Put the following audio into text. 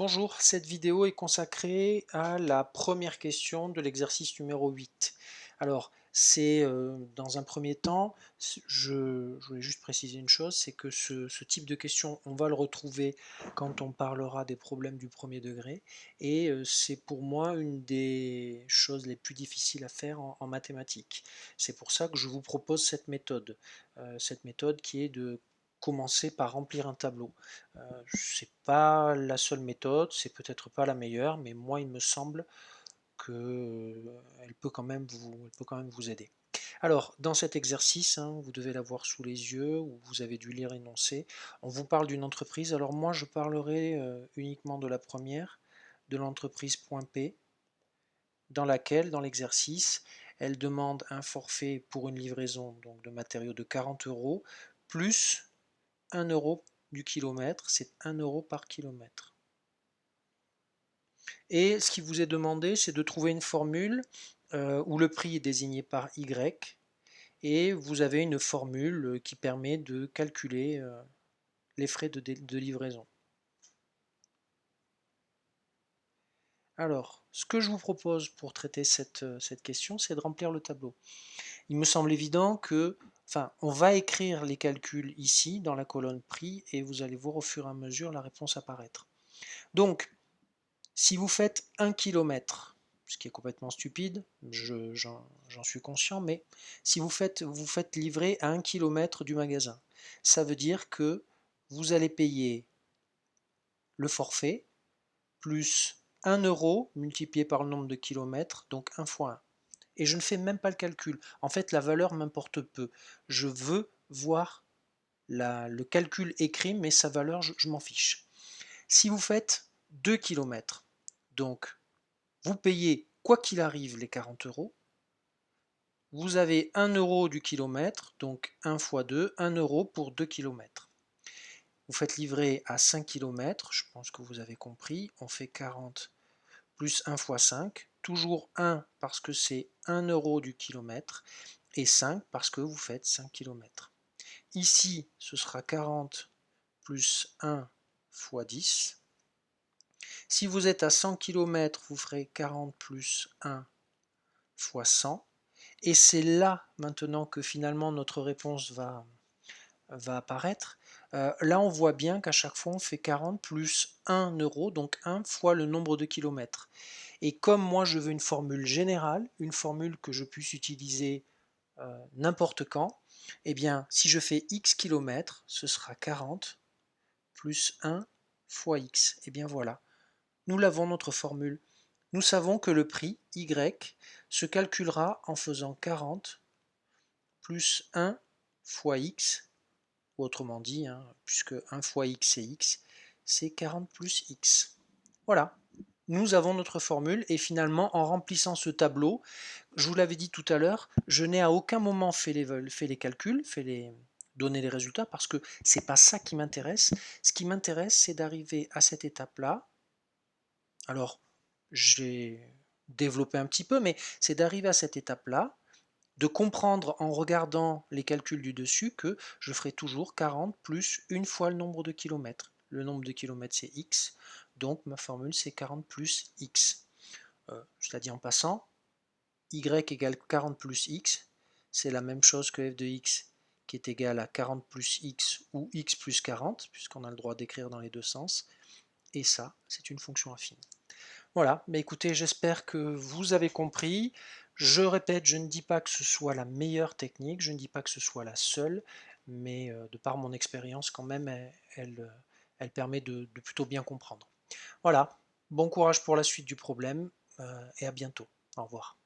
Bonjour, cette vidéo est consacrée à la première question de l'exercice numéro 8. Alors, c'est dans un premier temps, je voulais juste préciser une chose, c'est que ce type de question, on va le retrouver quand on parlera des problèmes du premier degré, et c'est pour moi une des choses les plus difficiles à faire en mathématiques. C'est pour ça que je vous propose cette méthode qui est de commencer par remplir un tableau. C'est pas la seule méthode, c'est peut-être pas la meilleure, mais moi il me semble qu'elle peut quand même vous aider. Alors, dans cet exercice, hein, vous devez l'avoir sous les yeux, ou vous avez dû lire l'énoncé, on vous parle d'une entreprise. Alors moi je parlerai uniquement de la première, de l'entreprise Point P, dans laquelle, dans l'exercice, elle demande un forfait pour une livraison donc, de matériaux de 40 euros, plus 1 euro du kilomètre, c'est 1 euro par kilomètre. Et ce qui vous est demandé, c'est de trouver une formule où le prix est désigné par Y, et vous avez une formule qui permet de calculer les frais de livraison. Alors, ce que je vous propose pour traiter cette question, c'est de remplir le tableau. Il me semble évident que, enfin, on va écrire les calculs ici, dans la colonne prix, et vous allez voir au fur et à mesure la réponse apparaître. Donc, si vous faites 1 km, ce qui est complètement stupide, j'en suis conscient, mais si vous faites livrer à 1 km du magasin, ça veut dire que vous allez payer le forfait plus 1 euro multiplié par le nombre de kilomètres, donc 1 fois 1. Et je ne fais même pas le calcul. En fait, la valeur m'importe peu. Je veux voir le calcul écrit, mais sa valeur, je m'en fiche. Si vous faites 2 km, donc vous payez quoi qu'il arrive les 40 euros, vous avez 1 euro du kilomètre, donc 1 fois 2, 1 euro pour 2 km. Vous faites livrer à 5 km, je pense que vous avez compris, on fait 40 plus 1 fois 5, toujours 1 parce que c'est 1 euro du kilomètre, et 5 parce que vous faites 5 km. Ici, ce sera 40 plus 1 fois 10. Si vous êtes à 100 km, vous ferez 40 plus 1 fois 100. Et c'est là maintenant que finalement notre réponse va apparaître. Là, on voit bien qu'à chaque fois, on fait 40 plus 1 euro, donc 1 fois le nombre de kilomètres. Et comme moi, je veux une formule générale, une formule que je puisse utiliser n'importe quand, eh bien, si je fais x kilomètres, ce sera 40 plus 1 fois x. Et bien voilà, nous l'avons notre formule. Nous savons que le prix, y, se calculera en faisant 40 plus 1 fois x, ou autrement dit, hein, puisque 1 fois x c'est x, c'est 40 plus x. Voilà, nous avons notre formule, et finalement, en remplissant ce tableau, je vous l'avais dit tout à l'heure, je n'ai à aucun moment fait les calculs, donné les résultats, parce que c'est pas ça qui m'intéresse. Ce qui m'intéresse, c'est d'arriver à cette étape-là. Alors, j'ai développé un petit peu, mais c'est d'arriver à cette étape-là, de comprendre en regardant les calculs du dessus que je ferai toujours 40 plus une fois le nombre de kilomètres. Le nombre de kilomètres c'est x, donc ma formule c'est 40 plus x. Je l'ai dit en passant, y égale 40 plus x, c'est la même chose que f de x qui est égal à 40 plus x ou x plus 40, puisqu'on a le droit d'écrire dans les deux sens, et ça c'est une fonction affine. Voilà, mais écoutez, j'espère que vous avez compris. Je répète, je ne dis pas que ce soit la meilleure technique, je ne dis pas que ce soit la seule, mais de par mon expérience, quand même, elle permet de plutôt bien comprendre. Voilà, bon courage pour la suite du problème et à bientôt. Au revoir.